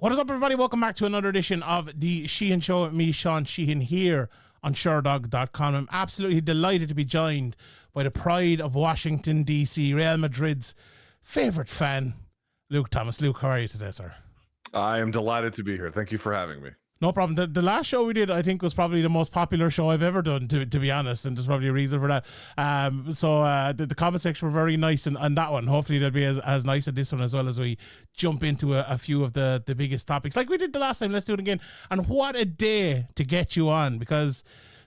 What is up, everybody? Welcome back to another edition of the Sheehan Show with me, Sean Sheehan, here on Sherdog.com. I'm absolutely delighted to be joined by the pride of Washington, D.C., Real Madrid's favourite fan, Luke Thomas. Luke, how are you today, sir? I am delighted to be here. Thank you for having me. No problem. The last show we did, I think, was probably the most popular show I've ever done, to be honest, and there's probably a reason for that. The comment section were very nice on that one. Hopefully they'll be as nice at this one as well, as we jump into a few of the biggest topics like we did the last time. Let's do it again. And what a day to get you on, because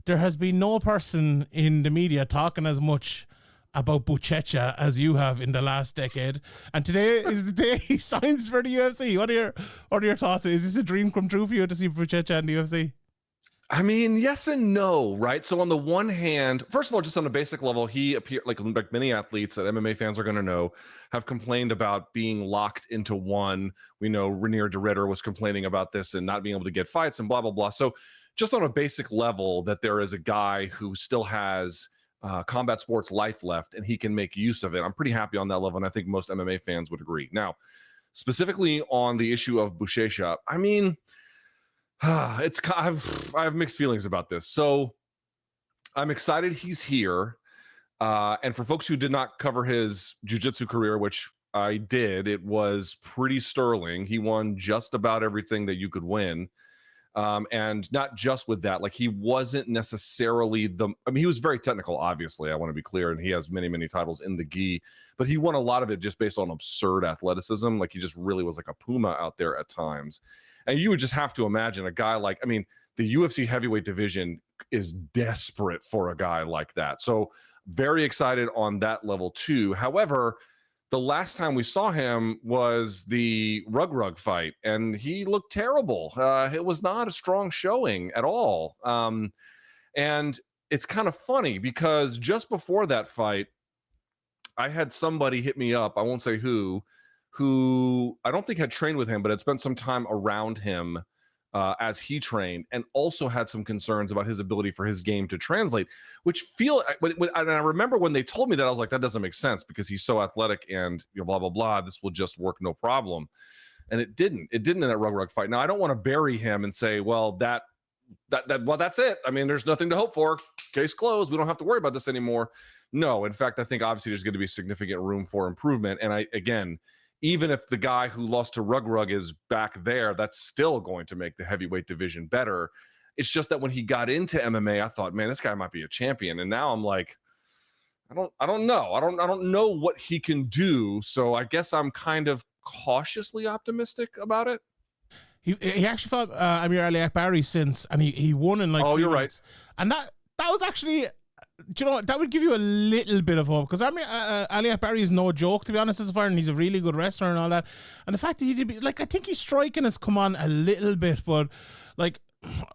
there has been no person in the media talking as much about Buchecha as you have in the last decade, and today is the day he signs for the UFC. What are your thoughts? Is this a dream come true for you to see Buchecha in the UFC? I mean, yes and no, right? So on the one hand, first of all, just on a basic level, he appeared like many athletes that MMA fans are going to know have complained about being locked into one. We know Renier de Ridder was complaining about this and not being able to get fights and blah, blah, blah. So just on a basic level, that there is a guy who still has combat sports life left and he can make use of it. I'm pretty happy on that level, and I think most MMA fans would agree. Now, specifically on the issue of Buchecha, I mean, I have mixed feelings about this. So I'm excited he's here. And for folks who did not cover his jiu-jitsu career, which I did, it was pretty sterling. He won just about everything that you could win. And not just with that, like he wasn't necessarily he was very technical, obviously, I want to be clear, and he has many, many titles in the gi, but he won a lot of it just based on absurd athleticism. Like he just really was like a puma out there at times. And you would just have to imagine a guy like, I mean, the UFC heavyweight division is desperate for a guy like that. So very excited on that level too. However, the last time we saw him was the Rug fight, and he looked terrible. It was not a strong showing at all. And it's kind of funny because just before that fight, I had somebody hit me up, I won't say who I don't think had trained with him, but had spent some time around him as he trained, and also had some concerns about his ability for his game to translate, which and I remember when they told me that, I was like, that doesn't make sense because he's so athletic and blah, blah, blah. This will just work no problem. And it didn't in that rug fight. Now, I don't want to bury him and say, well, that's it. I mean, there's nothing to hope for. Case closed. We don't have to worry about this anymore. No, in fact, I think obviously there's going to be significant room for improvement. And even if the guy who lost to Rug is back there, that's still going to make the heavyweight division better. It's just that when he got into MMA, I thought, man, this guy might be a champion. And now I'm like, I don't know. I don't know what he can do. So I guess I'm kind of cautiously optimistic about it. He actually fought Amir Ali Akbari since, and he won in like 3 you're minutes. Right. And that was actually, do you know what, that would give you a little bit of hope, because I mean, Ali Akbari is no joke, to be honest, as a fighter, and he's a really good wrestler and all that. And the fact that he did, like, I think his striking has come on a little bit, but like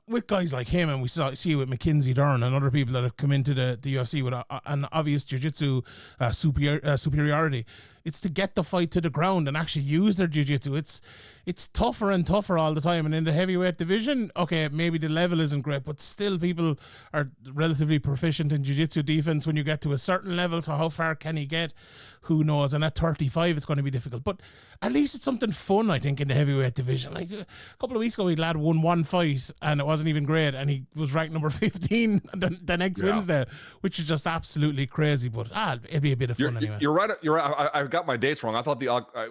with guys like him, and we see with Mackenzie Dern and other people that have come into the UFC with an obvious jiu-jitsu superiority, it's to get the fight to the ground and actually use their jiu-jitsu. It's tougher and tougher all the time. And in the heavyweight division, okay, maybe the level isn't great, but still people are relatively proficient in jiu-jitsu defense when you get to a certain level. So how far can he get? Who knows? And at 35, it's going to be difficult. But at least it's something fun, I think, in the heavyweight division. Like a couple of weeks ago, the lad won one fight and it wasn't even great, and he was ranked number 15 the next Wednesday, which is just absolutely crazy. But it'll be a bit of fun anyway. You're right. I got my dates wrong. I thought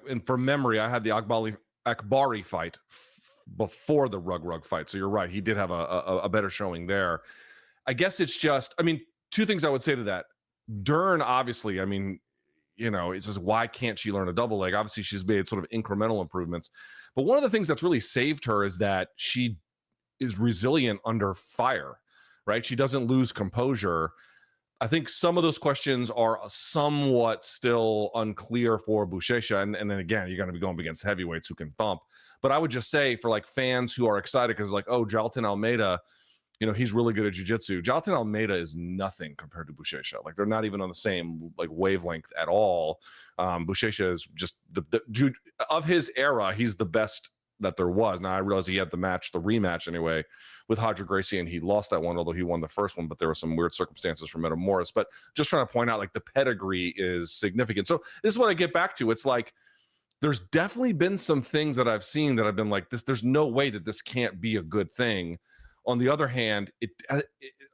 and from memory, I had the Akbari fight before the Rug fight. So you're right. He did have a better showing there. I guess it's just, I mean, two things I would say to that. Dern, obviously, I mean, it's just, why can't she learn a double leg? Obviously, she's made sort of incremental improvements. But one of the things that's really saved her is that she is resilient under fire, right? She doesn't lose composure. I think some of those questions are somewhat still unclear for Buchecha. And then again, you're going to be going against heavyweights who can thump. But I would just say, for like fans who are excited because like, oh, Jailton Almeida, he's really good at jiu-jitsu. Jailton Almeida is nothing compared to Buchecha. Like, they're not even on the same like wavelength at all. Buchecha is just of his era, he's the best that there was. Now, I realize he had the rematch anyway, with Roger Gracie, and he lost that one, although he won the first one, but there were some weird circumstances for Metamoris. But just trying to point out, like, the pedigree is significant. So this is what I get back to. It's like, there's definitely been some things that I've seen that I've been like, this, there's no way that this can't be a good thing. On the other hand, it a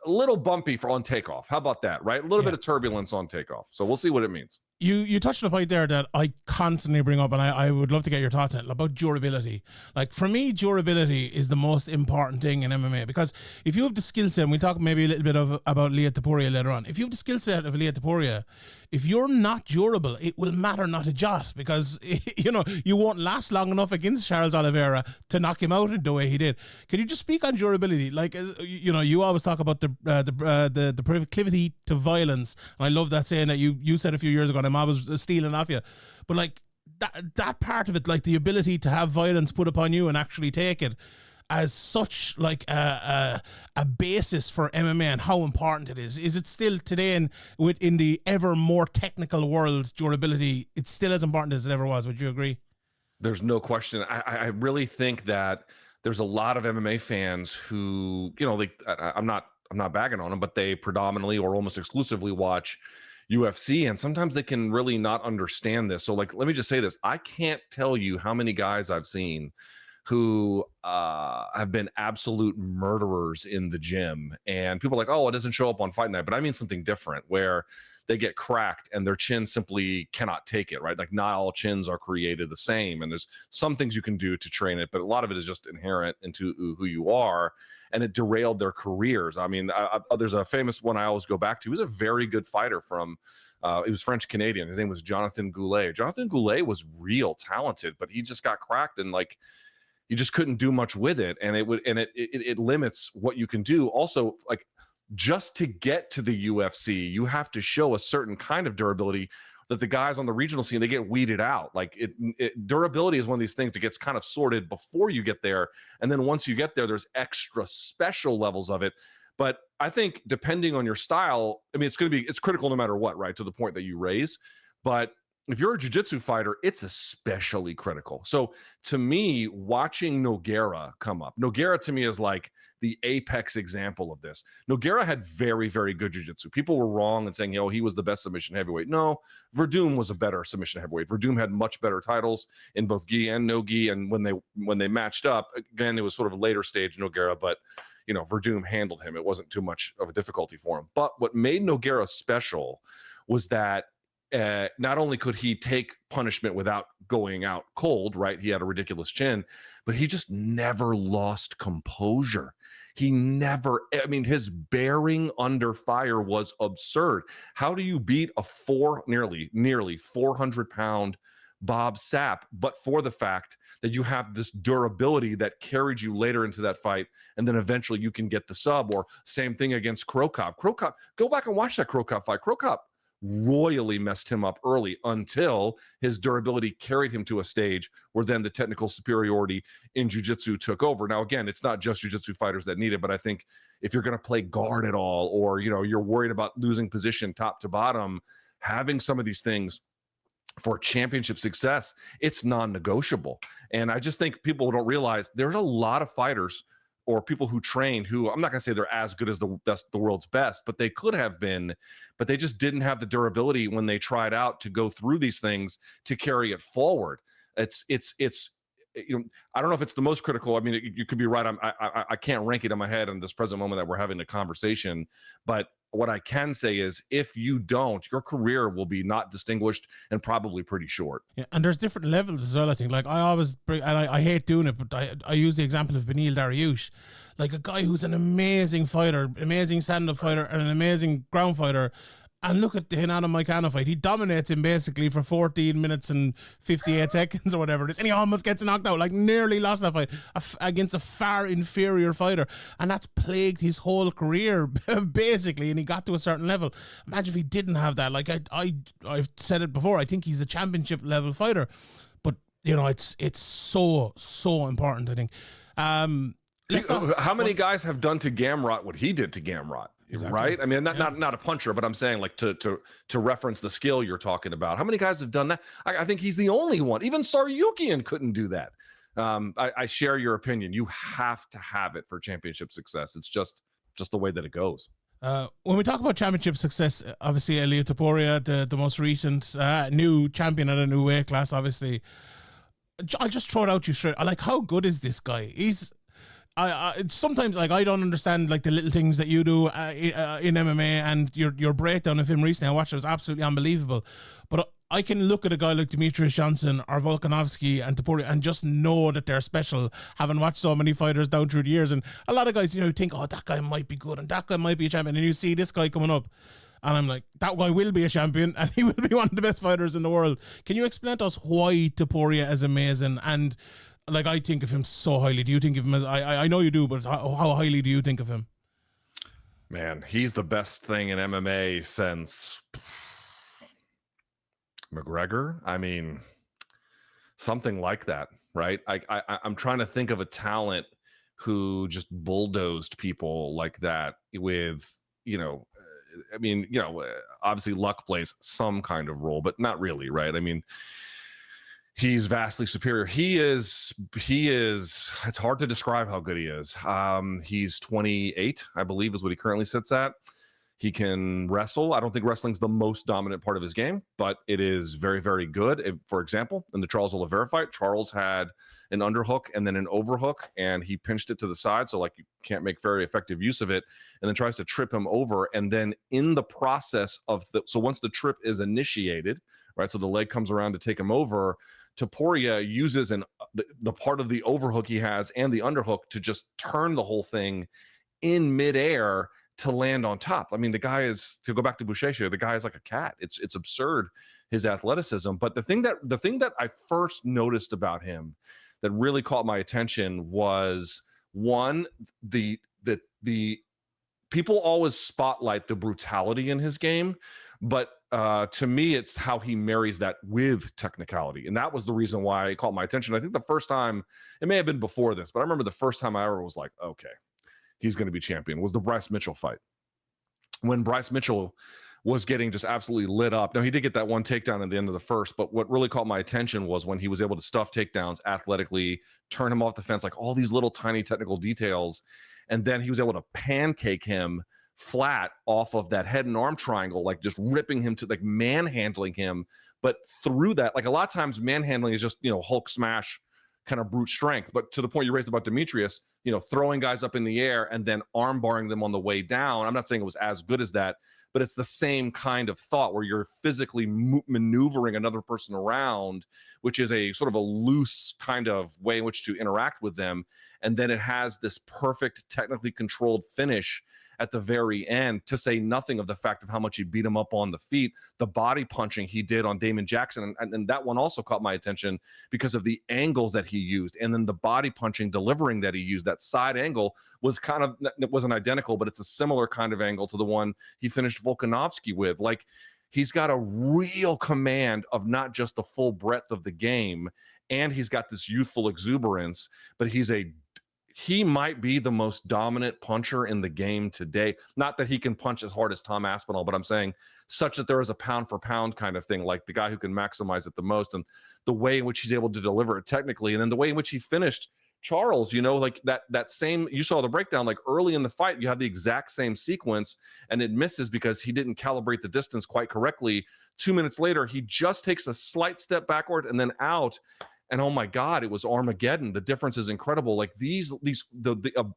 little bumpy on takeoff. How about that, right? A little bit of turbulence on takeoff. So we'll see what it means. You touched on a point there that I constantly bring up, and I would love to get your thoughts on it, about durability. Like, for me, durability is the most important thing in MMA, because if you have the skill set, and we'll talk maybe a little bit about Ilia Topuria later on, if you have the skill set of Ilia Topuria, if you're not durable, it will matter not a jot, because, you know, you won't last long enough against Charles Oliveira to knock him out in the way he did. Can you just speak on durability? Like, you know, you always talk about the proclivity to violence, and I love that saying that you said a few years ago, and I'm always stealing off you, but like that part of it, like the ability to have violence put upon you and actually take it as such, like a basis for MMA and how important it is it still today, and in the ever more technical world, durability, it's still as important as it ever was? Would you agree? There's no question. I really think that there's a lot of MMA fans who, you know, like, I'm not bagging on them, but they predominantly or almost exclusively watch UFC, and sometimes they can really not understand this. So, like, let me just say this. I can't tell you how many guys I've seen who have been absolute murderers in the gym, and people are like, oh, it doesn't show up on fight night. But I mean something different, where they get cracked and their chin simply cannot take it, right? Like, not all chins are created the same, and there's some things you can do to train it, but a lot of it is just inherent into who you are, and it derailed their careers. I mean, there's a famous one I always go back to. He was a very good fighter from he was French Canadian. His name was Jonathan Goulet. Jonathan Goulet was real talented, but he just got cracked, and like, you just couldn't do much with it, and it limits what you can do. Also, like, just to get to the UFC, you have to show a certain kind of durability that the guys on the regional scene, they get weeded out. Like, durability is one of these things that gets kind of sorted before you get there, and then once you get there, there's extra special levels of it. But I think depending on your style, I mean, it's critical no matter what, right? To the point that you raise, but if you're a jiu-jitsu fighter, it's especially critical. So to me, watching Nogueira come up, Nogueira to me is like the apex example of this. Nogueira had very, very good jiu-jitsu. People were wrong in saying, you know, he was the best submission heavyweight. No, Verdum was a better submission heavyweight. Verdum had much better titles in both gi and no gi, and when they matched up, again, it was sort of a later stage Nogueira, but you know, Verdum handled him. It wasn't too much of a difficulty for him. But what made Nogueira special was that not only could he take punishment without going out cold, right? He had a ridiculous chin, but he just never lost composure. He never, I mean, his bearing under fire was absurd. How do you beat a nearly 400-pound Bob Sapp, but for the fact that you have this durability that carried you later into that fight, and then eventually you can get the sub? Or same thing against Cro Cop. Go back and watch that Cro Cop fight. Cro Cop royally messed him up early until his durability carried him to a stage where then the technical superiority in jiu-jitsu took over. Now, again, it's not just jiu-jitsu fighters that need it, but I think if you're going to play guard at all, or, you know, you're worried about losing position top to bottom, having some of these things for championship success, it's non-negotiable. And I just think people don't realize there's a lot of fighters or people who train who, I'm not going to say they're as good as the world's best, but they could have been, but they just didn't have the durability when they tried out to go through these things to carry it forward. It's you know, I don't know if it's the most critical. I mean, you could be right. I can't rank it in my head in this present moment that we're having a conversation, but what I can say is, if you don't, your career will be not distinguished and probably pretty short. Yeah, and there's different levels as well, I think. Like, I always bring, and I hate doing it, but I use the example of Beneil Dariush, like a guy who's an amazing fighter, amazing stand-up fighter, and an amazing ground fighter. And look at the Hinata Moicano fight. He dominates him basically for 14 minutes and 58 seconds or whatever it is. And he almost gets knocked out, like nearly lost that fight against a far inferior fighter. And that's plagued his whole career, basically. And he got to a certain level. Imagine if he didn't have that. Like, I've said it before, I think he's a championship level fighter. But, you know, it's so important, I think. How many guys have done to Gamrot what he did to Gamrot? Exactly. Right? I mean, not a puncher, but I'm saying, like, to reference the skill you're talking about. How many guys have done that? I think he's the only one. Even Saryukian couldn't do that. I share your opinion. You have to have it for championship success. It's just the way that it goes. When we talk about championship success, obviously Ilia Topuria, the most recent new champion at a new weight class, obviously. I'll just throw it out to you straight. I like, how good is this guy? He's sometimes like I don't understand like the little things that you do in MMA, and your breakdown of him recently I watched, it was absolutely unbelievable. But I can look at a guy like Demetrius Johnson or Volkanovski and Topuria and just know that they're special, having watched so many fighters down through the years. And a lot of guys, you know, think, oh, that guy might be good and that guy might be a champion, and you see this guy coming up and I'm like, that guy will be a champion and he will be one of the best fighters in the world. Can you explain to us why Topuria is amazing? And like, I think of him so highly. Do you think of him as, I know you do, but how highly do you think of him? Man, he's the best thing in MMA since McGregor. I mean, something like that, right? I'm trying to think of a talent who just bulldozed people like that with, you know, I mean, you know, obviously luck plays some kind of role, but not really, right? I mean, he's vastly superior. He is, it's hard to describe how good he is. He's 28, I believe is what he currently sits at. He can wrestle. I don't think wrestling's the most dominant part of his game, but it is very, very good. For example, in the Charles Oliveira fight, Charles had an underhook and then an overhook, and he pinched it to the side. So like you can't make very effective use of it, and then tries to trip him over. And then in the process of so once the trip is initiated, right? So the leg comes around to take him over. Topuria uses the part of the overhook he has and the underhook to just turn the whole thing in midair to land on top. I mean, the guy is, to go back to Buchecha, the guy is like a cat. It's absurd, his athleticism. But the thing that I first noticed about him that really caught my attention was, one, the people always spotlight the brutality in his game, but to me, it's how he marries that with technicality. And that was the reason why it caught my attention. I think the first time, it may have been before this, but I remember the first time I ever was like, okay, he's going to be champion, was the Bryce Mitchell fight. When Bryce Mitchell was getting just absolutely lit up. Now, he did get that one takedown at the end of the first, but what really caught my attention was when he was able to stuff takedowns athletically, turn him off the fence, like all these little tiny technical details. And then he was able to pancake him flat off of that head and arm triangle, like just ripping him to, like manhandling him. But through that, like a lot of times manhandling is just, you know, Hulk smash kind of brute strength. But to the point you raised about Demetrius, you know, throwing guys up in the air and then arm barring them on the way down. I'm not saying it was as good as that, but it's the same kind of thought where you're physically maneuvering another person around, which is a sort of a loose kind of way in which to interact with them. And then it has this perfect, technically controlled finish at the very end, to say nothing of the fact of how much he beat him up on the feet, the body punching he did on Damon Jackson. And that one also caught my attention because of the angles that he used. And then the body punching delivering that he used, that side angle was kind of, it wasn't identical, but it's a similar kind of angle to the one he finished Volkanovski with. Like, he's got a real command of not just the full breadth of the game, and he's got this youthful exuberance, but he might be the most dominant puncher in the game today. Not that he can punch as hard as Tom Aspinall, but I'm saying such that there is a pound for pound kind of thing, like the guy who can maximize it the most, and the way in which he's able to deliver it technically, and then the way in which he finished Charles, you know, like that same, you saw the breakdown, like early in the fight, you have the exact same sequence and it misses because he didn't calibrate the distance quite correctly. 2 minutes later, he just takes a slight step backward and then out. And oh my God, it was Armageddon. The difference is incredible. Like the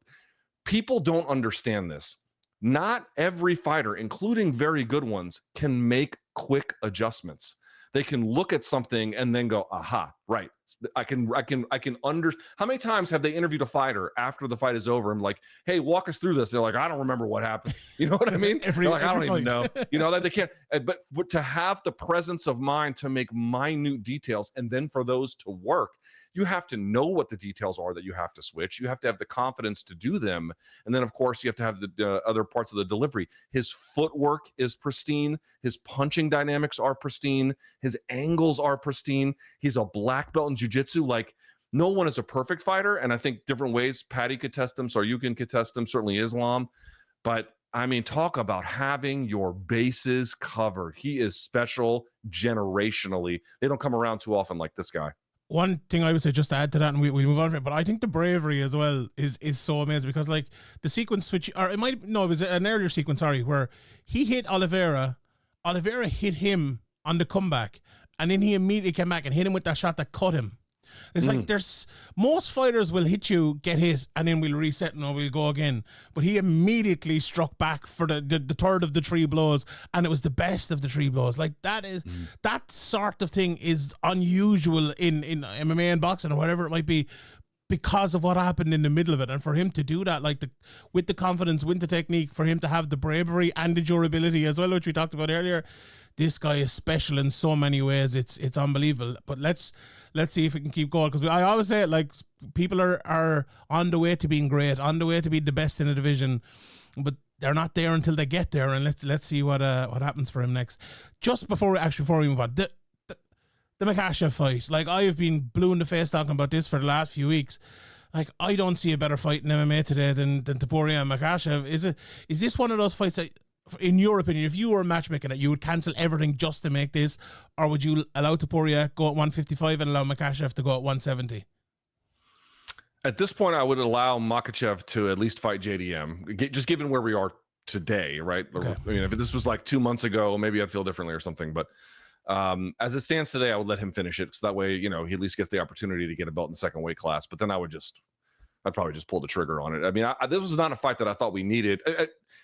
people don't understand this. Not every fighter, including very good ones, can make quick adjustments. They can look at something and then go, aha, right. I can how many times have they interviewed a fighter after the fight is over and like, hey, walk us through this? They're like, I don't remember what happened. You know what I mean? I don't even know. You know, that they can't, but to have the presence of mind to make minute details and then for those to work, you have to know what the details are that you have to switch. You have to have the confidence to do them. And then, of course, you have to have the other parts of the delivery. His footwork is pristine. His punching dynamics are pristine. His angles are pristine. He's a black belt in jiu-jitsu. Like, no one is a perfect fighter. And I think different ways, Patty could test him, Saryukin could test him, certainly Islam. But, I mean, talk about having your bases covered. He is special generationally. They don't come around too often like this guy. One thing I would say, just to add to that, and we move on from it, but I think the bravery as well is so amazing, because like the sequence which, or it was an earlier sequence, sorry, where he hit Oliveira hit him on the comeback, and then he immediately came back and hit him with that shot that cut him. It's like there's most fighters will hit you, get hit, and then we'll reset and we'll go again. But he immediately struck back for the third of the 3 blows, and it was the best of the 3 blows. Like that is that sort of thing is unusual in MMA and boxing or whatever it might be, because of what happened in the middle of it. And for him to do that, like with the confidence, with the technique, for him to have the bravery and the durability as well, which we talked about earlier, this guy is special in so many ways. It's unbelievable. But let's see if we can keep going, because I always say it, like, people are on the way to being great, on the way to be the best in the division, but they're not there until they get there. And let's see what happens for him next. Just before we move on, the Makhachev fight, like, I have been blue in the face talking about this for the last few weeks. Like, I don't see a better fight in MMA today than Topuria and Makhachev. Is this one of those fights that, in your opinion, if you were matchmaking, that you would cancel everything just to make this, or would you allow Topuria go at 155 and allow Makhachev to go at 170? At this point, I would allow Makhachev to at least fight JDM, just given where we are today, right? Okay. I mean, if this was like 2 months ago, maybe I'd feel differently or something, but as it stands today, I would let him finish it, so that way, he at least gets the opportunity to get a belt in the second weight class. But then I'd probably just pull the trigger on it. I mean, this was not a fight that I thought we needed.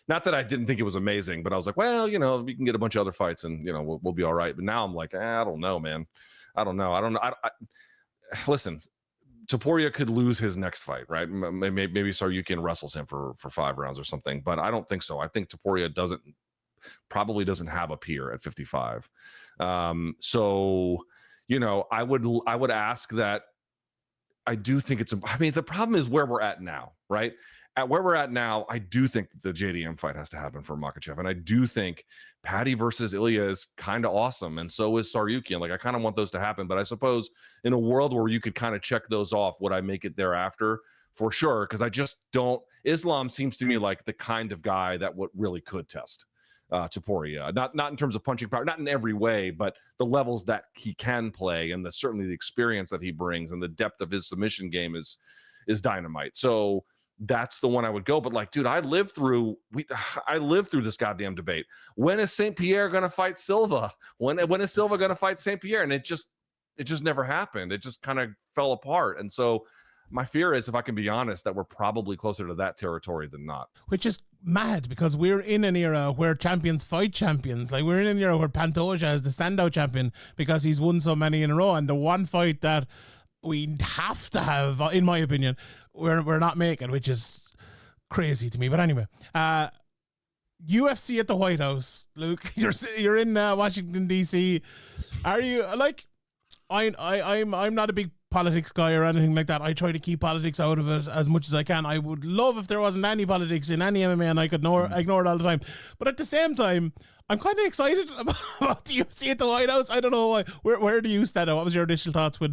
Not that I didn't think it was amazing, but I was like, well, we can get a bunch of other fights and we'll be all right. But now I'm like, I don't know, man. I don't know. Listen, Topuria could lose his next fight, right? Maybe Saryukian wrestles him for 5 rounds or something, but I don't think so. I think Topuria probably doesn't have a peer at 55. So, I would ask that. I do think the problem is where we're at now, right? At where we're at now, I do think that the JDM fight has to happen for Makhachev. And I do think Paddy versus Ilia is kind of awesome. And so is Saryukian. Like, I kind of want those to happen. But I suppose in a world where you could kind of check those off, would I make it thereafter? For sure. Because I just don't. Islam seems to me like the kind of guy that really could test Topuria, not in terms of punching power, not in every way, but the levels that he can play, and certainly the experience that he brings, and the depth of his submission game is dynamite. So that's the one I would go. But like, dude, I lived through this goddamn debate. When is St. Pierre gonna fight Silva? When is Silva gonna fight St. Pierre? And it just never happened. It just kind of fell apart. And so my fear is, if I can be honest, that we're probably closer to that territory than not. Which is mad, because we're in an era where champions fight champions. Like, we're in an era where Pantoja is the standout champion because he's won so many in a row. And the one fight that we have to have, in my opinion, we're not making, which is crazy to me. But anyway, UFC at the White House. Luke, you're in Washington, D.C. Are you, like, I'm not a big politics guy or anything like that. I try to keep politics out of it as much as I can. I would love if there wasn't any politics in any MMA and I could ignore it all the time. But at the same time, I'm kind of excited about the UFC at the White House. I don't know why. Where do you stand? What was your initial thoughts when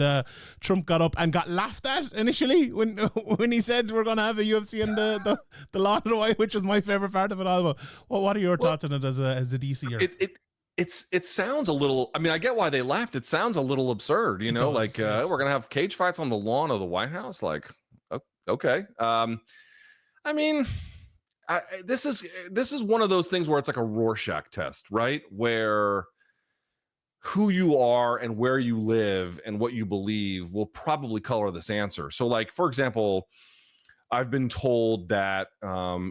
Trump got up and got laughed at initially when he said we're going to have a UFC in the lawn of the White, which was my favorite part of it all. But what are your thoughts on it as a DCer? It sounds a little, I mean, I get why they laughed. It sounds a little absurd, we're going to have cage fights on the lawn of the White House. Like, okay. I mean, this is one of those things where it's like a Rorschach test, right? Where who you are and where you live and what you believe will probably color this answer. So, like, for example, I've been told that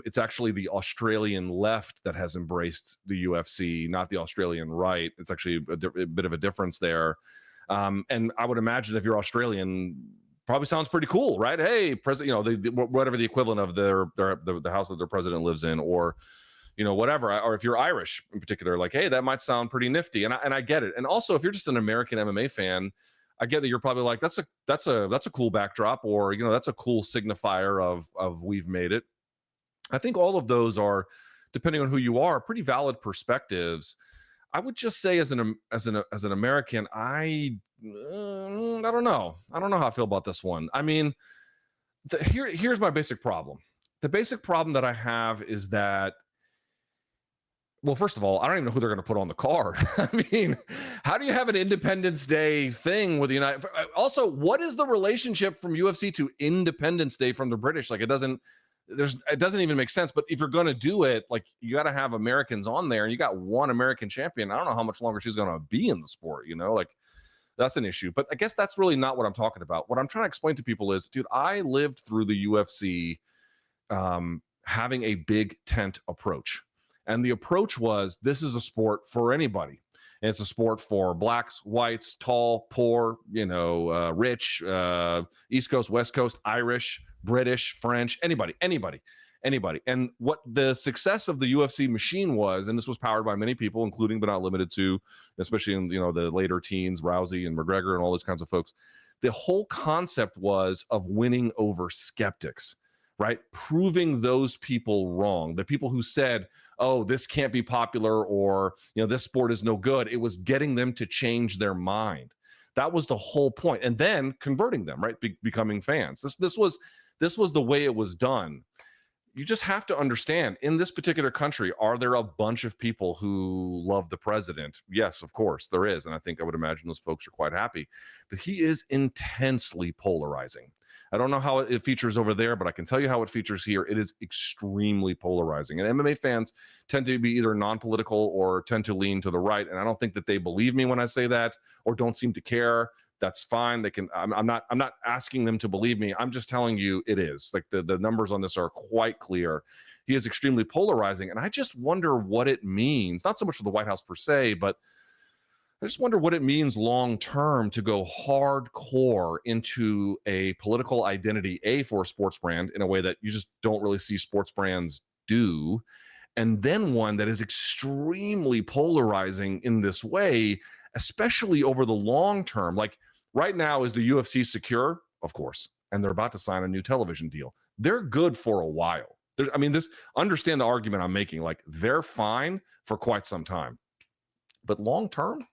it's actually the Australian left that has embraced the UFC, not the Australian right. It's actually a bit of a difference there. And I would imagine if you're Australian, probably sounds pretty cool, right? Hey, president, whatever the equivalent of the house that their president lives in, or whatever. Or if you're Irish in particular, like, hey, that might sound pretty nifty. And I get it. And also, if you're just an American MMA fan, I get that you're probably like, that's a cool backdrop, or that's a cool signifier of we've made it. I think all of those are, depending on who you are, pretty valid perspectives. I would just say, as an American, I don't know. I don't know how I feel about this one. I mean, here's my basic problem. The basic problem that I have is that, well, first of all, I don't even know who they're going to put on the card. I mean, how do you have an Independence Day thing with the United? Also, what is the relationship from UFC to Independence Day from the British? Like, it doesn't even make sense. But if you're going to do it, like, you got to have Americans on there, and you got one American champion. I don't know how much longer she's going to be in the sport. Like, That's an issue. But I guess that's really not what I'm talking about. What I'm trying to explain to people is, dude, I lived through the UFC having a big tent approach. And the approach was, this is a sport for anybody. And it's a sport for blacks, whites, tall, poor, rich, East Coast, West Coast, Irish, British, French, anybody. And what the success of the UFC machine was, and this was powered by many people, including but not limited to, especially in the later teens, Rousey and McGregor and all those kinds of folks. The whole concept was of winning over skeptics, right? Proving those people wrong. The people who said, oh, this can't be popular, or this sport is no good. It was getting them to change their mind. That was the whole point. And then converting them, right? Becoming fans. This was the way it was done. You just have to understand, in this particular country, are there a bunch of people who love the president? Yes, of course there is. And I would imagine those folks are quite happy. But he is intensely polarizing. I don't know how it features over there, but I can tell you how it features here. It is extremely polarizing. And MMA fans tend to be either non-political or tend to lean to the right. And I don't think that they believe me when I say that, or don't seem to care. That's fine. They can. I'm not asking them to believe me. I'm just telling you it is. Like the numbers on this are quite clear. He is extremely polarizing. And I just wonder what it means, not so much for the White House per se, but I just wonder what it means long term to go hardcore into a political identity, for a sports brand, in a way that you just don't really see sports brands do. And then one that is extremely polarizing in this way, especially over the long term. Like right now, is the UFC secure? Of course. And they're about to sign a new television deal. They're good for a while. Understand the argument I'm making. Like, they're fine for quite some time. But long term,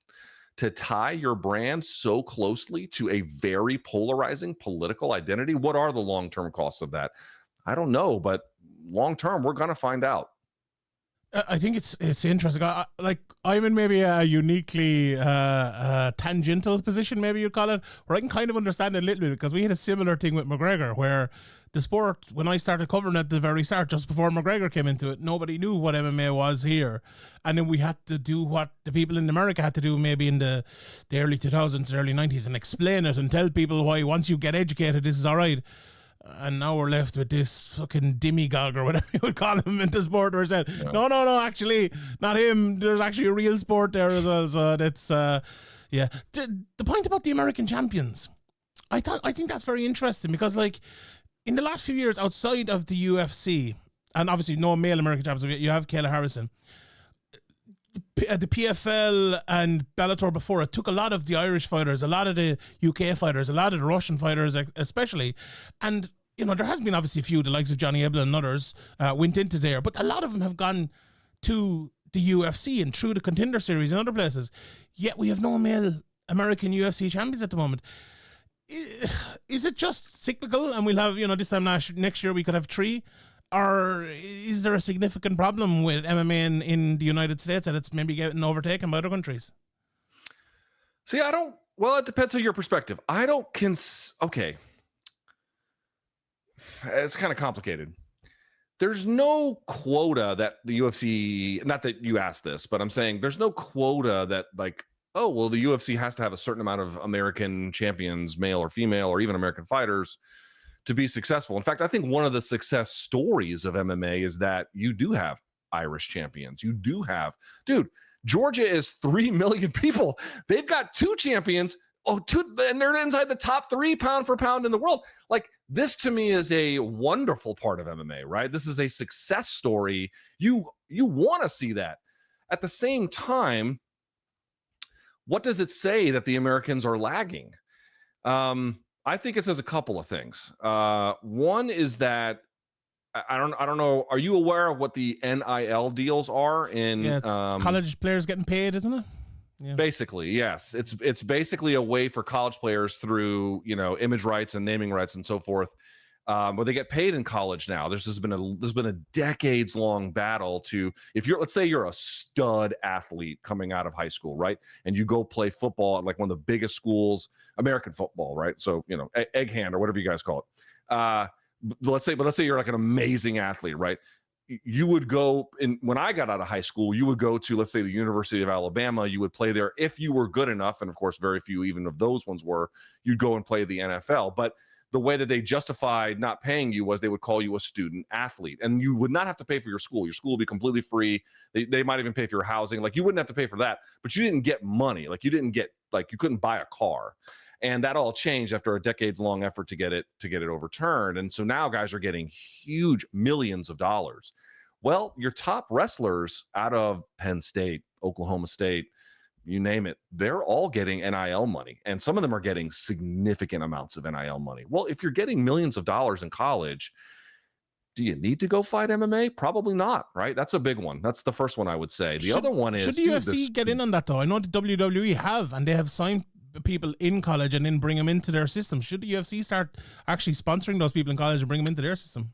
to tie your brand so closely to a very polarizing political identity, what are the long-term costs of that? I don't know, but long term, we're going to find out. I think it's interesting. I'm in maybe a uniquely tangential position, maybe you'd call it, where I can kind of understand it a little bit, because we had a similar thing with McGregor, where the sport, when I started covering it at the very start, just before McGregor came into it, nobody knew what MMA was here. And then we had to do what the people in America had to do maybe in the early 2000s, early 90s, and explain it and tell people why, once you get educated, this is all right. And now we're left with this fucking demigod, or whatever you would call him, in the sport, where said, no, actually, not him. There's actually a real sport there as well. So that's, yeah. The point about the American champions, I think that's very interesting, because, like, in the last few years, outside of the UFC, and obviously no male American champions, you have Kayla Harrison, the PFL and Bellator before it took a lot of the Irish fighters, a lot of the UK fighters, a lot of the Russian fighters especially, and there has been obviously a few, the likes of Johnny Eblen and others went into there, but a lot of them have gone to the UFC and through the Contender Series and other places, yet we have no male American UFC champions at the moment. Is it just cyclical, and we'll have, this time next year we could have 3? Or is there a significant problem with MMA in the United States, that it's maybe getting overtaken by other countries? See, it depends on your perspective. Okay. It's kind of complicated. There's no quota that the UFC, not that you asked this, but I'm saying there's no quota that, like, oh, well, the UFC has to have a certain amount of American champions, male or female, or even American fighters, to be successful. In fact, I think one of the success stories of MMA is that you do have Irish champions. You do have, Georgia is 3 million people. They've got 2 champions. And they're inside the top 3 pound for pound in the world. Like, this to me is a wonderful part of MMA, right? This is a success story. You want to see that. At the same time, what does it say that the Americans are lagging? I think it says a couple of things. One is that I don't know. Are you aware of what the NIL deals are in? Yeah, it's college players getting paid, isn't it? Yeah. Basically, yes. It's basically a way for college players through image rights and naming rights and so forth. But they get paid in college now. There's been a decades long battle to, let's say you're a stud athlete coming out of high school, right? And you go play football at like one of the biggest schools, American football, right? So, egg hand or whatever you guys call it. Let's say you're like an amazing athlete, right? you would go in when I got out of high school, you would go to, let's say, the University of Alabama. You would play there if you were good enough. And of course, very few even of those ones were. You'd go and play the NFL. But the way that they justified not paying you was they would call you a student athlete, and you would not have to pay for your school. Your school would be completely free. They might even pay for your housing. Like, you wouldn't have to pay for that, but you didn't get money. Like, you didn't get, like, you couldn't buy a car. And that all changed after a decades-long effort to get it overturned. And so now guys are getting huge millions of dollars. Well, your top wrestlers out of Penn State, Oklahoma State, you name it, they're all getting NIL money. And some of them are getting significant amounts of NIL money. Well, if you're getting millions of dollars in college, do you need to go fight MMA? Probably not, right? That's a big one. That's the first one I would say. The other one is, should the UFC get in on that, though? I know the WWE have, and they have signed people in college and then bring them into their system. Should the UFC start actually sponsoring those people in college and bring them into their system?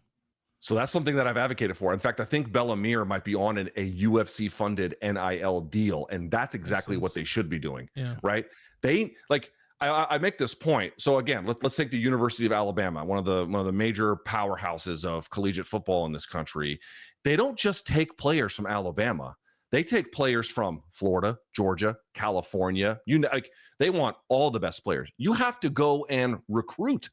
So that's something that I've advocated for. In fact, I think Bellamir might be on a UFC-funded NIL deal, and that's exactly what they should be doing, right? They, like, I make this point. So again, let's take the University of Alabama, one of the major powerhouses of collegiate football in this country. They don't just take players from Alabama. They take players from Florida, Georgia, California. Like, they want all the best players. You have to go and recruit.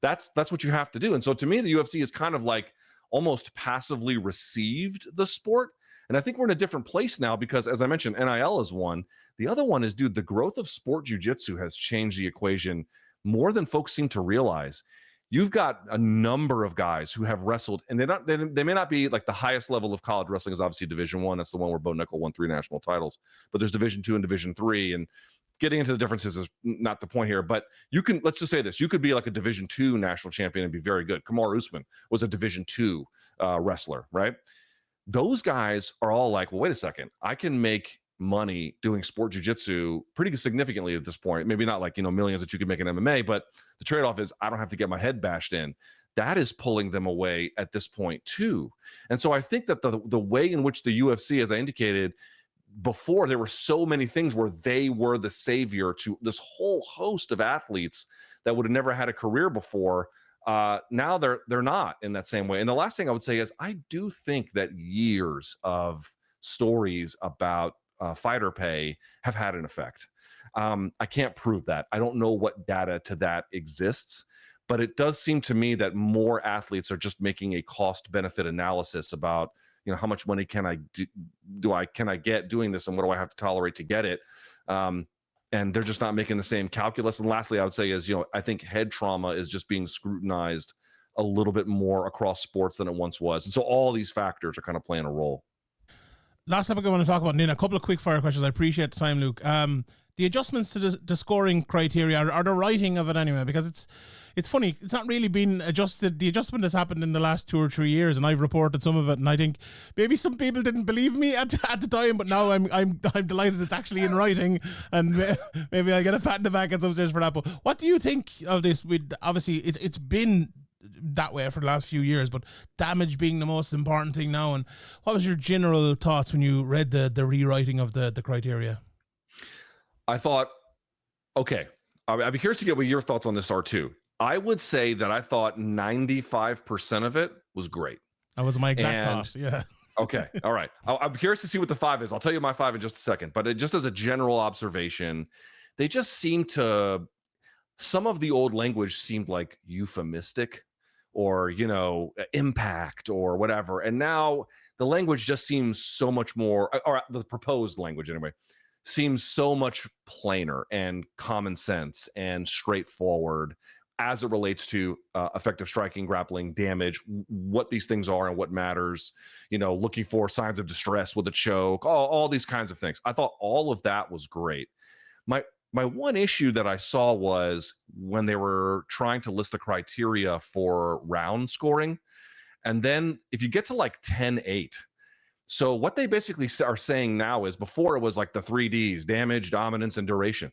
That's what you have to do. And so to me, the UFC is kind of like almost passively received the sport. And I think we're in a different place now because, as I mentioned, NIL is one. The other one is, dude, the growth of sport jiu-jitsu has changed the equation more than folks seem to realize. You've got a number of guys who have wrestled, and they may not be like the highest level of college wrestling is obviously Division I. That's the one where Bo Nickel won 3 national titles. But there's Division II and Division III, and getting into the differences is not the point here. But you can, let's just say this: you could be like a Division II national champion and be very good. Kamaru Usman was a Division II wrestler, right? Those guys are all like, well, wait a second, I can make money doing sport jiu-jitsu pretty significantly at this point. Maybe not like, millions that you could make in MMA, but the trade-off is I don't have to get my head bashed in. That is pulling them away at this point too. And so I think that the way in which the UFC, as I indicated before, there were so many things where they were the savior to this whole host of athletes that would have never had a career before. Now they're not in that same way. And the last thing I would say is, I do think that years of stories about fighter pay have had an effect. I can't prove that. I don't know what data to that exists, but it does seem to me that more athletes are just making a cost benefit analysis about, how much money can I get doing this, and what do I have to tolerate to get it? And they're just not making the same calculus. And lastly, I would say is, I think head trauma is just being scrutinized a little bit more across sports than it once was. And so all these factors are kind of playing a role. Last topic I want to talk about, and then a couple of quick fire questions. I appreciate the time, Luke. The adjustments to the scoring criteria, or the writing of it anyway, because it's funny. It's not really been adjusted. The adjustment has happened in the last 2 or 3 years, and I've reported some of it. And I think maybe some people didn't believe me at the time, but now I'm delighted it's actually in writing, and maybe I'll get a pat in the back at some stage for that. But what do you think of this? With obviously it's been that way for the last few years, but damage being the most important thing now. And what was your general thoughts when you read the rewriting of the criteria? I thought, okay, I'd be curious to get what your thoughts on this are too. I would say that I thought 95% of it was great. That was my exact thought. Yeah. Okay. All right. I'm curious to see what the 5 is. I'll tell you my 5 in just a second, but just as a general observation, they just seem to, some of the old language seemed like euphemistic or, impact or whatever. And now the language just seems so much more, or the proposed language anyway, seems so much plainer and common sense and straightforward as it relates to effective striking, grappling, damage, what these things are and what matters, looking for signs of distress with a choke, all these kinds of things. I thought all of that was great. My one issue that I saw was when they were trying to list the criteria for round scoring. And then if you get to like 10-8, so what they basically are saying now is, before it was like the 3 Ds, damage, dominance, and duration.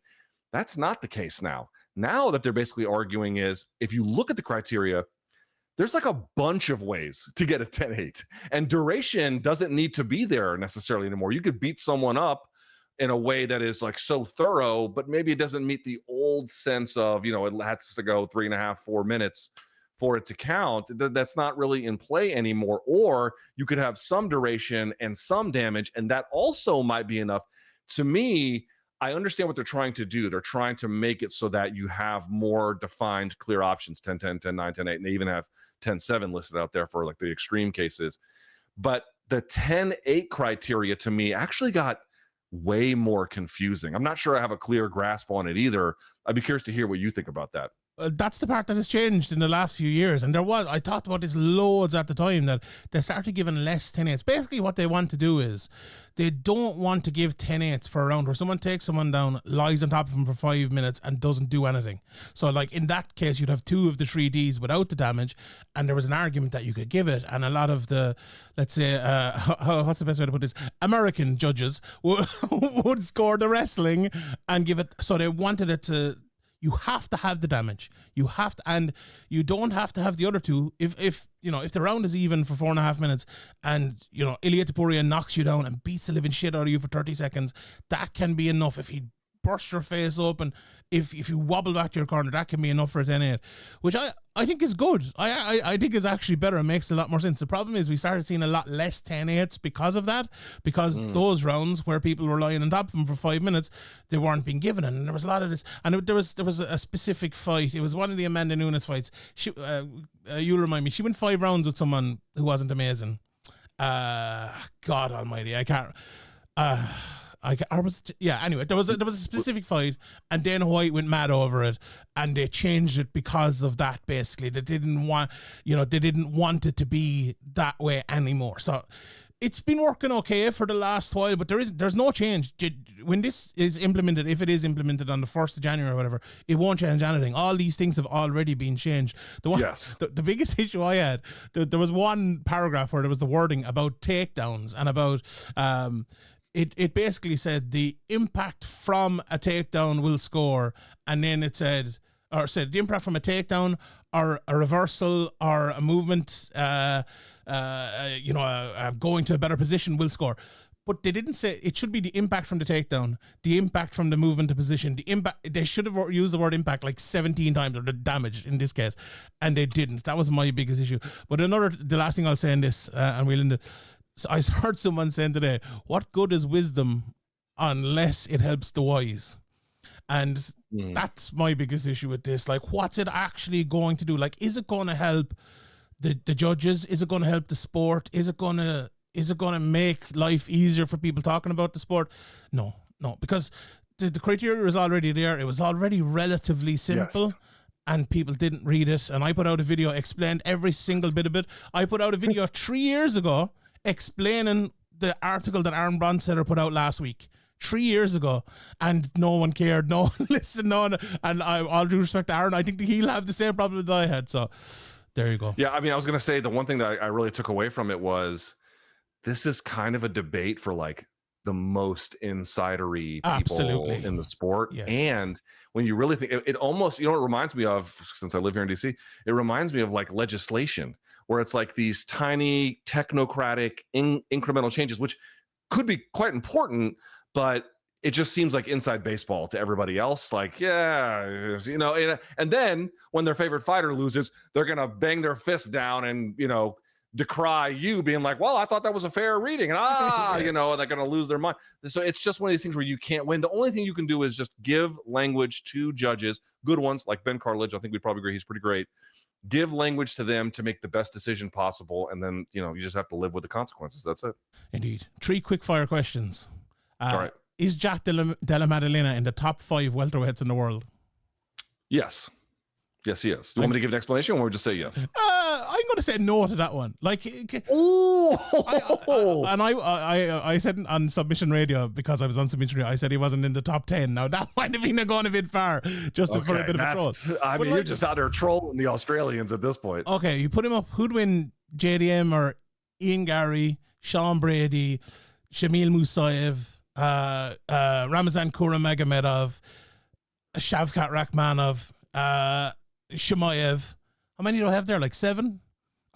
That's not the case now. Now that they're basically arguing is, if you look at the criteria, there's like a bunch of ways to get a 10-8. And duration doesn't need to be there necessarily anymore. You could beat someone up in a way that is like so thorough, but maybe it doesn't meet the old sense of, it has to go 3.5, 4 minutes for it to count. That's not really in play anymore. Or you could have some duration and some damage, and that also might be enough. To me, I understand what they're trying to do. They're trying to make it so that you have more defined, clear options, 10-10, 10-9, 10-8, and they even have 10-7 listed out there for like the extreme cases. But the 10-8 criteria to me actually got way more confusing. I'm not sure I have a clear grasp on it either. I'd be curious to hear what you think about that. That's the part that has changed in the last few years. And I talked about this loads at the time, that they started giving less 10-8s. Basically what they want to do is they don't want to give 10-8s for a round where someone takes someone down, lies on top of them for 5 minutes and doesn't do anything. So like in that case, you'd have 2 of the 3 Ds without the damage. And there was an argument that you could give it. And a lot of the, let's say, what's the best way to put this? American judges would score the wrestling and give it. So they wanted it to, you have to have the damage. You have to, and you don't have to have the other 2. If the round is even for 4.5 minutes, and Ilia Topuria knocks you down and beats the living shit out of you for 30 seconds, that can be enough. If he bursts your face open, if you wobble back to your corner, that can be enough for a 10-8, which I think is good. I think is actually better. It makes a lot more sense. The problem is we started seeing a lot less 10-8s because of that, because those rounds where people were lying on top of them for 5 minutes, they weren't being given. And there was a lot of this. And there was a specific fight. It was one of the Amanda Nunes fights. You'll remind me. She went 5 rounds with someone who wasn't amazing. God almighty. I can't... Anyway, there was a specific fight, and Dana White went mad over it, and they changed it because of that. Basically, they didn't want it to be that way anymore. So it's been working okay for the last while, but there's no change when this is implemented. If it is implemented on the 1st of January or whatever, it won't change anything. All these things have already been changed. The biggest issue I had, there was one paragraph where there was the wording about takedowns and about It basically said the impact from a takedown will score, and then it said the impact from a takedown or a reversal or a movement, going to a better position will score. But they didn't say it should be the impact from the takedown, the impact from the movement to position, the impact. They should have used the word impact like 17 times, or the damage in this case, and they didn't. That was my biggest issue. But the last thing I'll say in this, and we'll end it. So I heard someone saying today, what good is wisdom unless it helps the wise? And that's my biggest issue with this. Like, what's it actually going to do? Like, is it going to help the judges? Is it going to help the sport? Is it going to make life easier for people talking about the sport? No, because the criteria was already there. It was already relatively simple. Yes. And people didn't read it. And I put out a video, explained every single bit of it. I put out a video 3 years ago explaining the article that Aaron Bronstetter put out last week, 3 years ago, and no one cared, no one listened, and all due respect to Aaron, I think he'll have the same problem that I had, so there you go. Yeah, I mean, I was going to say the one thing that I really took away from it was this is kind of a debate for like the most insidery people in the sport. Yes. And when you really think it almost, it reminds me of, since I live here in DC, it reminds me of like legislation, where it's like these tiny technocratic incremental changes, which could be quite important, but it just seems like inside baseball to everybody else. Like, yeah, and then when their favorite fighter loses, they're going to bang their fist down and, decry you, being like, well, I thought that was a fair reading, and yes. And they're going to lose their mind. So it's just one of these things where you can't win. The only thing you can do is just give language to judges, good ones like Ben Cartledge. I think we'd probably agree he's pretty great. Give language to them to make the best decision possible, and then you just have to live with the consequences. That's it. Indeed. 3 quick fire questions. All right. Is Jack Della Maddalena in the top 5 welterweights in the world? Yes. Yes, he is. You want me to give an explanation, or just say yes? I'm going to say no to that one. Like, I said on Submission Radio, because I was on Submission Radio, I said he wasn't in the top 10. Now that might have been going a bit far, just for a bit of a troll. I mean, you're just out there trolling the Australians at this point. Okay, you put him up. Who'd win, JDM or Ian Gary, Sean Brady, Shamil Musayev, Ramazan Kuramagomedov, Shavkat Rakhmanov, Shemaev? How many do I have there? Like 7?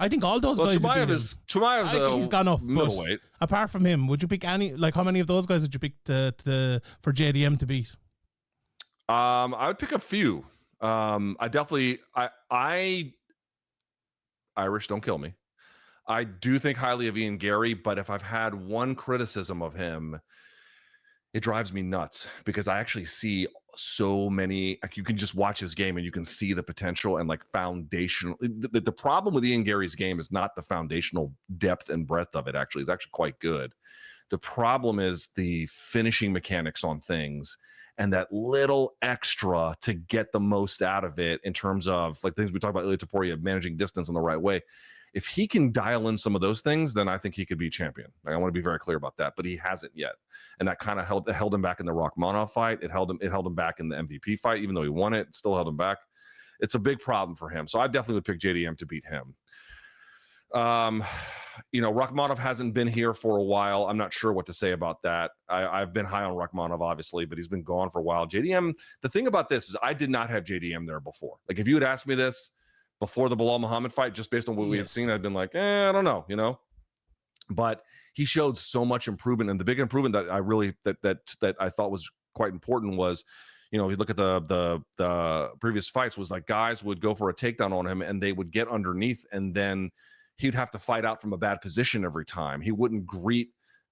I think all those guys. Shemaev's he's gone up middleweight. Apart from him, would you pick any? Like, how many of those guys would you pick for JDM to beat? I would pick a few. I Irish, don't kill me. I do think highly of Ian Gary, but if I've had one criticism of him, it drives me nuts because I actually see so many, like you can just watch his game and you can see the potential and like foundational. The problem with Ian Gary's game is not the foundational depth and breadth of it. Actually, it's actually quite good. The problem is the finishing mechanics on things and that little extra to get the most out of it in terms of like things we talk about, Ilia Topuria, managing distance in the right way. If he can dial in some of those things, then I think he could be champion. Like, I want to be very clear about that, but he hasn't yet, and that kind of held him back in the Rachmanov fight. It held him back in the MVP fight, even though he won it. It still held him back. It's a big problem for him. So I definitely would pick JDM to beat him. Rachmanov hasn't been here for a while. I'm not sure what to say about that. I've been high on Rachmanov, obviously, but he's been gone for a while. JDM. The thing about this is, I did not have JDM there before. Like, if you had asked me this before the Bilal Muhammad fight, just based on what we had seen, I'd been like, I don't know, But he showed so much improvement, and the big improvement that I really that I thought was quite important was, you look at the previous fights, was like guys would go for a takedown on him and they would get underneath, and then he'd have to fight out from a bad position every time. He wouldn't greet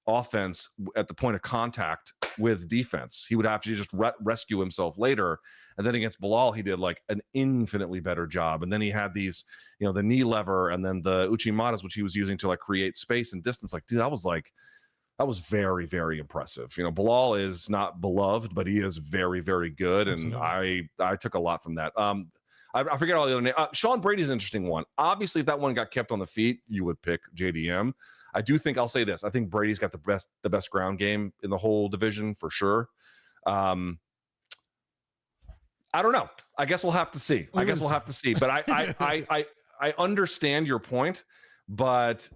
offense at the point of contact with defense. He would have to just rescue himself later. And then against Bilal, he did like an infinitely better job. And then he had these, the knee lever and then the uchimatas, which he was using to like create space and distance. Like, dude, that was very, very impressive. Bilal is not beloved, but he is very, very good. And I took a lot from that. I forget all the other names. Sean Brady's an interesting one. Obviously, if that one got kept on the feet, you would pick JDM. I do think, I'll say this, I think Brady's got the best ground game in the whole division for sure. I don't know. I guess we'll have to see. But I understand your point, but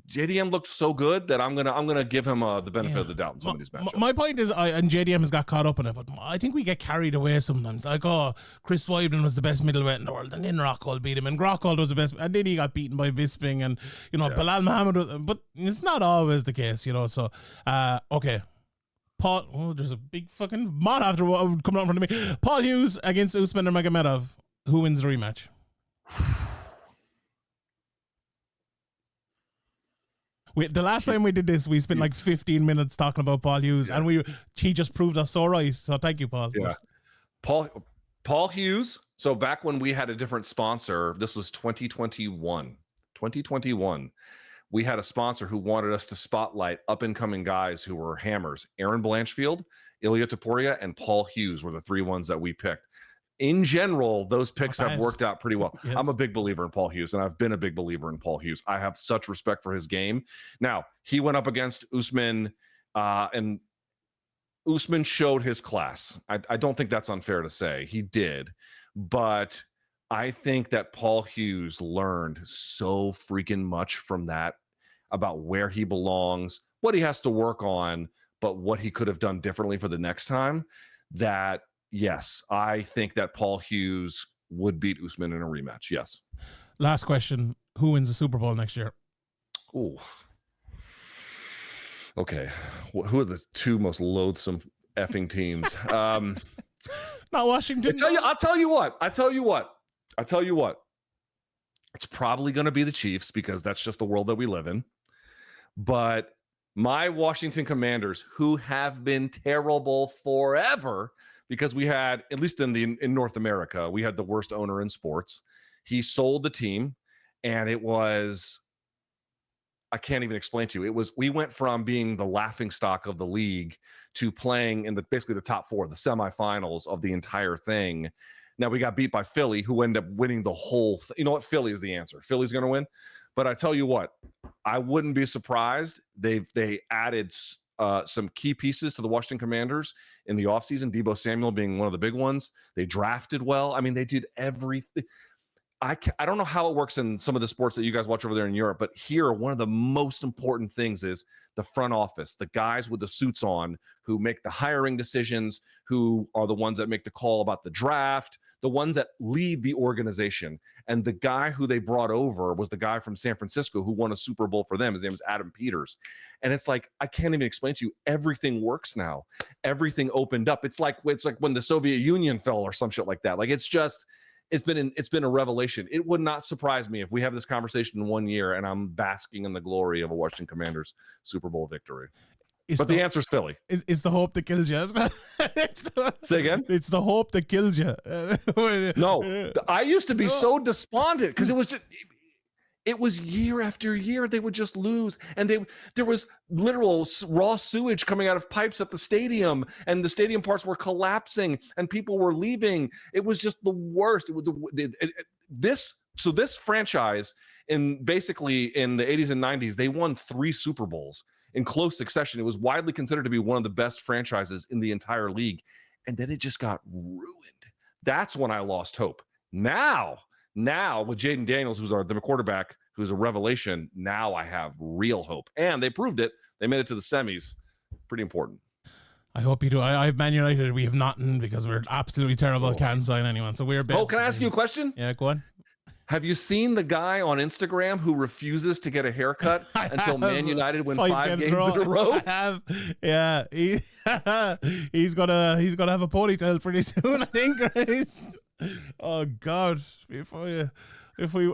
JDM looked so good that I'm gonna give him the benefit of the doubt in some of these matchups. My point is, and JDM has got caught up in it, but I think we get carried away sometimes. Like, Chris Weidman was the best middleweight in the world, and then Rockhold beat him, and Rockhold was the best, and then he got beaten by Bisping, and Bilal Muhammad. But it's not always the case, So okay. Paul, there's a big fucking mod after what coming out in front of me. Paul Hughes against Usman Nurmagomedov. Who wins the rematch? The last time we did this, we spent like 15 minutes talking about Paul Hughes, and he just proved us so right. So thank you, Paul. Yeah, Paul Hughes. So back when we had a different sponsor, this was 2021. 2021. We had a sponsor who wanted us to spotlight up-and-coming guys who were hammers. Aaron Blanchfield, Ilia Topuria, and Paul Hughes were the three ones that we picked. In general, those picks have worked out pretty well. Yes. I'm a big believer in Paul Hughes, and I've been a big believer in Paul Hughes. I have such respect for his game. Now, he went up against Usman, and Usman showed his class. I don't think that's unfair to say. He did. But I think that Paul Hughes learned so freaking much from that, about where he belongs, what he has to work on, but what he could have done differently for the next time, that yes, I think that Paul Hughes would beat Usman in a rematch. Yes. Last question. Who wins the Super Bowl next year? Ooh. Okay. Who are the two most loathsome effing teams? Not Washington. I'll tell you what. It's probably going to be the Chiefs because that's just the world that we live in. But my Washington Commanders, who have been terrible forever, because we had, at least in North America, we had the worst owner in sports. He sold the team, and it was, I can't even explain to you. We went from being the laughingstock of the league to playing in basically the top four, the semifinals of the entire thing. Now we got beat by Philly, who ended up winning the whole thing. You know what? Philly is the answer. Philly's going to win. But I tell you what, I wouldn't be surprised. They added some key pieces to the Washington Commanders in the offseason, Deebo Samuel being one of the big ones. They drafted well. I mean, they did everything. I don't know how it works in some of the sports that you guys watch over there in Europe, but here, one of the most important things is the front office, the guys with the suits on who make the hiring decisions, who are the ones that make the call about the draft, the ones that lead the organization. And the guy who they brought over was the guy from San Francisco who won a Super Bowl for them. His name is Adam Peters. And it's like, I can't even explain to you, everything works now. Everything opened up. It's like when the Soviet Union fell or some shit like that. Like, it's just, it's been a revelation. It would not surprise me if we have this conversation in 1 year and I'm basking in the glory of a Washington Commanders Super Bowl victory. But the answer's Philly. It's the hope that kills you, isn't it? Say again? It's the hope that kills you. No, I used to be so despondent because it was year after year they would just lose, and there was literal raw sewage coming out of pipes at the stadium, and the stadium parts were collapsing, and people were leaving. It was just the worst. It was this franchise basically in the 80s and 90s, they won 3 Super Bowls in close succession. It was widely considered to be one of the best franchises in the entire league, and then it just got ruined. That's when I lost hope. Now with Jaden Daniels, who's the quarterback, who's a revelation, now I have real hope. And they proved it. They made it to the semis. Pretty important. I hope you do. I have Man United. We have nothing because we're absolutely terrible. Can't sign anyone. So we're best. Oh, can I ask you a question? Yeah, go on. Have you seen the guy on Instagram who refuses to get a haircut until Man United win 5 games in a row? I have. Yeah. He's gonna have a ponytail pretty soon, I think. Oh God! If we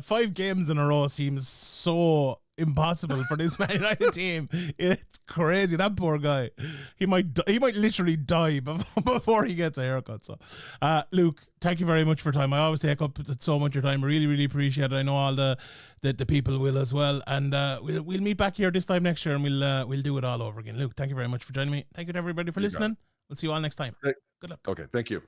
5 games in a row seems so impossible for this Man United team. It's crazy. That poor guy. He might literally die before he gets a haircut. So, Luke, thank you very much for time. I always take up so much of your time. I really, really appreciate it. I know all the people will as well. And we'll meet back here this time next year, and we'll do it all over again. Luke, thank you very much for joining me. Thank you to everybody for listening. We'll see you all next time. Good luck. Okay, thank you.